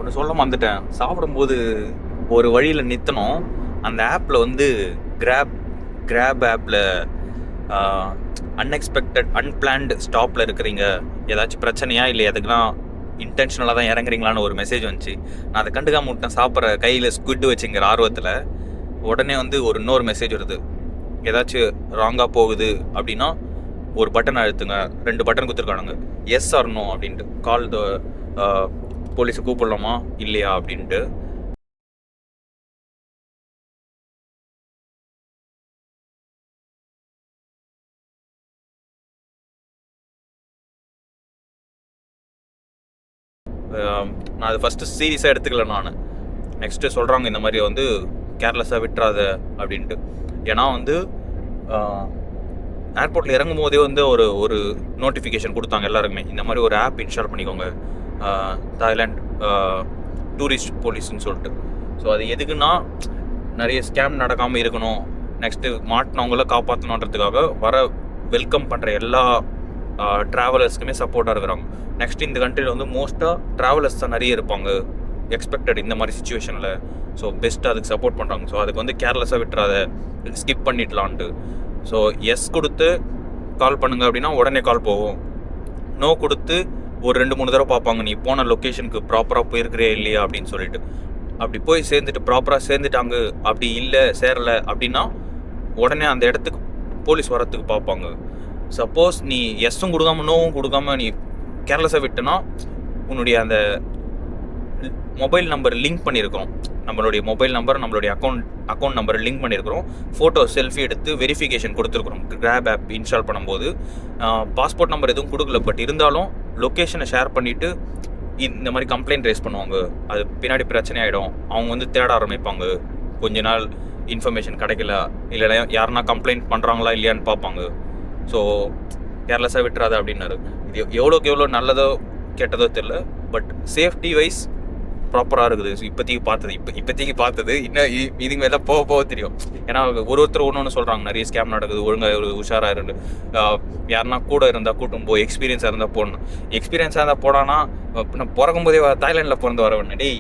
ஒன்று சொல்ல மறந்துட்டேன். சாப்பிடும்போது ஒரு வழியில் நிறுத்தணும். அந்த ஆப்பில் வந்து கிராப் ஆப்பில் அன்எக்ஸ்பெக்டட் அன்பிளான்டு ஸ்டாப்பில் இருக்கிறீங்க, ஏதாச்சும் பிரச்சனையா இல்லை எதுக்குன்னா இன்டென்ஷனலாக தான் இறங்குறீங்களான்னு ஒரு மெசேஜ் வந்துச்சு. நான் அதை கண்டுக்காம விட்டேன். சாப்பிட்ற கையில் ஸ்குவிட் வச்சுங்கிற ஆர்வத்தில் உடனே வந்து இன்னொரு மெசேஜ் வருது, ஏதாச்சும் ராங்காக போகுது அப்படின்னா ஒரு பட்டன் அழுத்துங்க. 2 பட்டன் கொடுத்துருக்கானுங்க, எஸ் ஆர் நோ அப்படின்ட்டு. கால் த போலீஸை கூப்பிடலாமா இல்லையா அப்படின்ட்டு. நான் அது ஃபஸ்ட்டு சீரியஸாக எடுத்துக்கல. நான் நெக்ஸ்ட்டு சொல்கிறாங்க இந்த மாதிரி வந்து கேர்லெஸ்ஸாக விட்டுறாத அப்படின்ட்டு. ஏன்னா வந்து ஏர்போர்ட்டில் இறங்கும் போதே வந்து ஒரு நோட்டிஃபிகேஷன் கொடுத்தாங்க எல்லாருக்குமே, இந்த மாதிரி ஒரு ஆப் இன்ஸ்டால் பண்ணிக்கோங்க, தாய்லாண்ட் டூரிஸ்ட் போலீஸ்ன்னு சொல்லிட்டு. ஸோ அது எதுக்குன்னா நிறைய ஸ்கேம் நடக்காமல் இருக்கணும், நெக்ஸ்ட்டு மாட்டினவங்கள காப்பாற்றணுன்றதுக்காக வெல்கம் பண்ணுற எல்லா ட்ராவலர்ஸ்க்குமே சப்போர்ட்டாக இருக்கிறாங்க. நெக்ஸ்ட் இந்த கண்ட்ரியில் வந்து மோஸ்ட்டாக ட்ராவலர்ஸ் தான் நிறைய இருப்பாங்க எக்ஸ்பெக்டட் இந்த மாதிரி சுச்சுவேஷனில். ஸோ பெஸ்ட்டாக அதுக்கு சப்போர்ட் பண்ணுறாங்க. ஸோ அதுக்கு வந்து கேர்லெஸ்ஸாக விட்டுறாத, ஸ்கிப் பண்ணிடலான்ட்டு. ஸோ எஸ் கொடுத்து கால் பண்ணுங்க அப்படின்னா உடனே கால் போகும். நோ கொடுத்து ஒரு 2-3 தடவை பார்ப்பாங்க, நீ போன லொக்கேஷனுக்கு ப்ராப்பராக போயிருக்கிறே இல்லையா அப்படின்னு சொல்லிட்டு. அப்படி போய் சேர்ந்துட்டு ப்ராப்பராக சேர்ந்துட்டாங்க, அப்படி இல்லை சேரலை அப்படின்னா உடனே அந்த இடத்துக்கு போலீஸ் வரத்துக்கு பார்ப்பாங்க. சப்போஸ் நீ எஸ்ஸும் கொடுக்காம நோவும் கொடுக்காம நீ கேர்லெஸ்ஸாக விட்டனா உன்னுடைய அந்த மொபைல் நம்பர் லிங்க் பண்ணியிருக்கிறோம், நம்மளுடைய மொபைல் நம்பர் நம்மளுடைய அக்கௌண்ட் நம்பர் லிங்க் பண்ணியிருக்கிறோம், ஃபோட்டோ செல்ஃபி எடுத்து வெரிஃபிகேஷன் கொடுத்துருக்குறோம் கிராப் ஆப் இன்ஸ்டால் பண்ணும்போது. பாஸ்போர்ட் நம்பர் எதுவும் கொடுக்கல, பட் இருந்தாலும் லொக்கேஷனை ஷேர் பண்ணிவிட்டு இந்த மாதிரி கம்ப்ளைண்ட் ரைஸ் பண்ணுவாங்க. அது பின்னாடி பிரச்சனை ஆகிடும். அவங்க வந்து தேட ஆரம்பிப்பாங்க, கொஞ்ச நாள் இன்ஃபர்மேஷன் கிடைக்கல, இல்லைனா யாருன்னா கம்ப்ளைண்ட் பண்ணுறாங்களா இல்லையான்னு பார்ப்பாங்க. ஸோ கேர்லெஸ்ஸாக விட்டுறாது அப்படின்னாரு. இது எவ்வளோக்கு எவ்வளோ நல்லதோ கெட்டதோ தெரில, பட் சேஃப்டி வைஸ் ப்ராப்பராக இருக்குது. ஸோ இப்போதைக்கு பார்த்தது இன்னும் இதுக்கு மேலே போக தெரியும். ஏன்னா ஒருத்தர் ஒன்று சொல்கிறாங்க, நிறைய ஸ்கேம் நடக்குது, ஒழுங்காக ஒரு உஷாராக இருந்து யாருன்னா கூட இருந்தால் கூட்டும் போய் எக்ஸ்பீரியன்ஸாக இருந்தால் போடணும். எக்ஸ்பீரியன்ஸாக இருந்தால் போடானா நான் பிறக்கும் போதே தாய்லாண்டில் பிறந்து வர வேணே.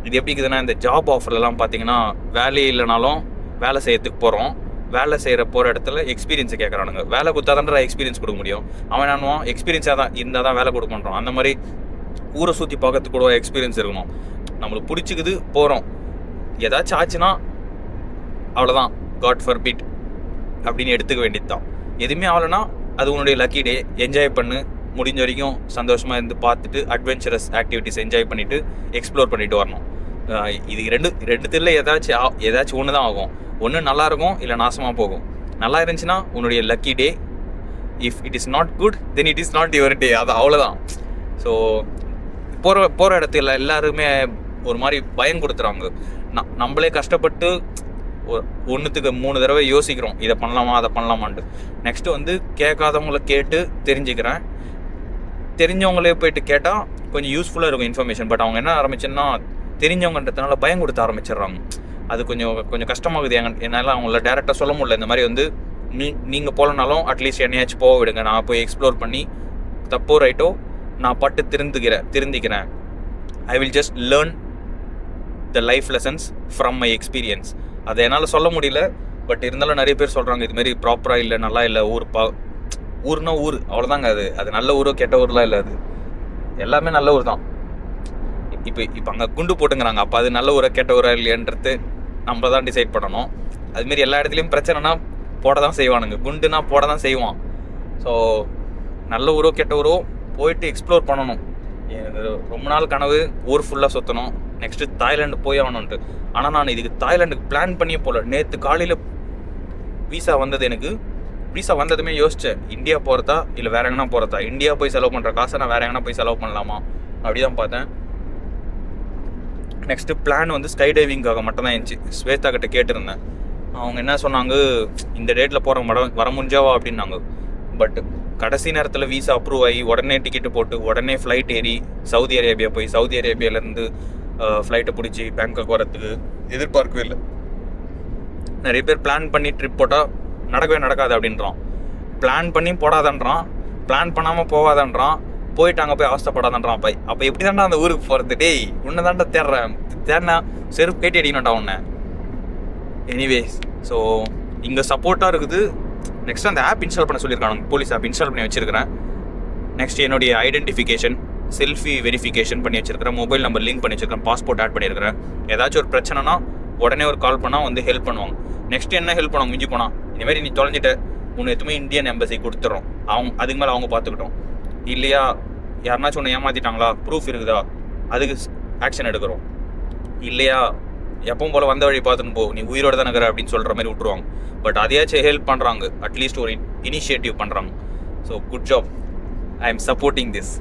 இது எப்படி இருக்குதுன்னா, இந்த ஜாப் ஆஃபர்லாம் பார்த்தீங்கன்னா வேலையே இல்லைனாலும் வேலை செய்யறதுக்கு போகிறோம், வேலை போகிற இடத்துல எக்ஸ்பீரியன்ஸை கேட்குறானுங்க. வேலை கொடுத்தாதான் எக்ஸ்பீரியன்ஸ் கொடுக்க முடியும். அவன் என்னவான் எக்ஸ்பீரியன்ஸாக தான் இருந்தால் தான் வேலை கொடுக்க மாட்டோம். அந்த மாதிரி ஊரை சுற்றி பார்க்கறதுக்கு கூட எக்ஸ்பீரியன்ஸ் இருக்கணும். நம்மளுக்கு பிடிச்சிக்குது போகிறோம், ஏதாச்சும் ஆச்சுன்னா அவ்வளோதான், காட் ஃபார் பிட் அப்படின்னு எடுத்துக்க வேண்டியது தான். எதுவுமே ஆகலைன்னா அது உன்னுடைய லக்கி டே, என்ஜாய் பண்ணு, முடிஞ்ச வரைக்கும் சந்தோஷமாக இருந்து பார்த்துட்டு அட்வென்ச்சரஸ் ஆக்டிவிட்டிஸ் என்ஜாய் பண்ணிவிட்டு எக்ஸ்ப்ளோர் பண்ணிட்டு வரணும். இது ரெண்டுத்தில் ஏதாச்சும் ஒன்று தான் ஆகும். ஒன்று நல்லாயிருக்கும், இல்லை நாசமாக போகும். நல்லா இருந்துச்சுன்னா உன்னுடைய lucky day. If it is not good then it is not your day. அது அவ்வளோதான். ஸோ போகிற இடத்துல எல்லாருமே ஒரு மாதிரி பயம் கொடுத்துறாங்க. நம்மளே கஷ்டப்பட்டு ஒன்றுத்துக்கு 3 தடவை யோசிக்கிறோம், இதை பண்ணலாமா அதை பண்ணலாமான்ட்டு. நெக்ஸ்ட்டு வந்து கேட்காதவங்கள கேட்டு தெரிஞ்சுக்கிறேன். தெரிஞ்சவங்களே போயிட்டு கேட்டால் கொஞ்சம் யூஸ்ஃபுல்லாக இருக்கும் இன்ஃபர்மேஷன். பட் அவங்க என்ன ஆரம்பிச்சுன்னா தெரிஞ்சவங்கன்றதுனால பயம் கொடுத்து ஆரம்பிச்சிடுறாங்க. அது கொஞ்சம் கஷ்டமாகுது. என்னால் அவங்கள டேரெக்டாக சொல்ல முடியல. இந்த மாதிரி வந்து நீங்கள் போகலனாலும் அட்லீஸ்ட் என்னையாச்சும் போக விடுங்க, நான் போய் எக்ஸ்ப்ளோர் பண்ணி தப்போ ரைட்டோ நான் பட்டு திருந்திக்கிறேன். I will just learn the life lessons from my experience. அதை என்னால் சொல்ல முடியல. பட் இருந்தாலும் நிறைய பேர் சொல்கிறாங்க இதுமாரி ப்ராப்பராக இல்லை, நல்லா இல்லை, ஊர்னா ஊர் அவ்வளோதாங்க. அது நல்ல ஊரோ கெட்ட ஊர்லாம் இல்லை, அது எல்லாமே நல்ல ஊர் தான். இப்போ அங்கே குண்டு போட்டுங்கிறாங்க, அப்போ அது நல்ல ஊரா கெட்ட ஊரா இல்லையான்றது நம்ம தான் டிசைட் பண்ணணும். அதுமாரி எல்லா இடத்துலையும் பிரச்சனைனா போட தான் செய்வானுங்க, குண்டுனா போட தான் செய்வான். ஸோ நல்ல ஊரோ கெட்ட ஊரோ போயிட்டு எக்ஸ்ப்ளோர் பண்ணணும். எனக்கு ரொம்ப நாள் கனவு ஊர் ஃபுல்லாக சுற்றணும், நெக்ஸ்ட்டு தாய்லாண்டு போய் ஆகணுன்ட்டு. ஆனால் நான் இதுக்கு தாய்லாண்டுக்கு பிளான் பண்ணியே போகல. நேற்று காலையில் வீசா வந்தது. எனக்கு வீசா வந்ததுமே யோசித்தேன், இந்தியா போகிறதா இல்லை வேறு எங்கன்னா போகிறதா. இந்தியா போய் செலவு பண்ணுற காசை நான் வேறு எங்கன்னா போய் செலவு பண்ணலாமா அப்படி தான் பார்த்தேன். நெக்ஸ்ட்டு பிளான் வந்து ஸ்கை டைவிங்காக மட்டும்தான் இருந்துச்சு. ஸ்வேதா கிட்ட கேட்டிருந்தேன். அவங்க என்ன சொன்னாங்க, இந்த டேட்டில் போகிற வர முடிஞ்சாவா அப்படின்னாங்க. பட் கடைசி நேரத்தில் வீசா அப்ரூவ் ஆகி உடனே டிக்கெட்டு போட்டு உடனே ஃப்ளைட் ஏறி சவுதி அரேபியா போய் சவுதி அரேபியாவிலேருந்து ஃப்ளைட்டை பிடிச்சி பேங்காக் வரத்துக்கு எதிர்பார்க்கவே இல்லை. நிறைய பேர் பிளான் பண்ணி ட்ரிப் போட்டால் நடக்கவே நடக்காது அப்படின்றான். பிளான் பண்ணி போடாதன்றான், பிளான் பண்ணாமல் போகாதன்றான், போயிட்டு அங்கே போய் அவஸ்தப்படாதான்றான். அப்போ எப்படி தாண்டா அந்த ஊருக்கு போகிறது? டேய் உன்னை தாண்டா தேடினா செருப்பு கேட்டி அடிக்கணும்டா உன்னை. எனிவேஸ், ஸோ இங்கே சப்போர்ட்டாக இருக்குது. நெக்ஸ்ட் அந்த ஆப் இன்ஸ்டால் பண்ண சொல்லியிருக்காங்க, போலீஸ் ஆப் இன்ஸ்டால் பண்ணி வச்சுருக்கிறேன். நெக்ஸ்ட் என்னுடைய ஐடென்டிஃபிகேஷன், செல்ஃபி வெரிஃபிகேஷன் பண்ணி வச்சிருக்கிறேன், மொபைல் நம்பர் லிங்க் பண்ணி வச்சிருக்கிறேன், பாஸ்போர்ட் ஆட் பண்ணியிருக்கிறேன். ஏதாச்சும் ஒரு பிரச்சனைனா உடனே ஒரு கால் பண்ணால் வந்து ஹெல்ப் பண்ணுவாங்க. நெக்ஸ்ட் என்ன ஹெல்ப் பண்ணுவாங்க, மிஞ்சி போனால் இந்தமாரி நீ தொலைஞ்சிட்ட உன்னை எதுவுமே இந்தியன் எம்பசி கொடுத்துட்றோம், அதுக்கு மேலே அவங்க பார்த்துக்கிட்டோம். இல்லையா யாருனாச்சும் ஒன்று ஏமாற்றிட்டாங்களா, ப்ரூஃப் இருக்குதா, அதுக்கு ஆக்ஷன் எடுக்கிறோம். இல்லையா எப்பவும் போல் வந்த வழி பார்த்துன்னு போ, நீ உயிரோட தானே இருக்கிற அப்படின்னு சொல்கிற மாதிரி விட்டுருவாங்க. பட் அதையாச்சும் ஹெல்ப் பண்ணுறாங்க, அட்லீஸ்ட் ஒரு இனிஷியேட்டிவ் பண்ணுறாங்க. So good job, I am supporting this.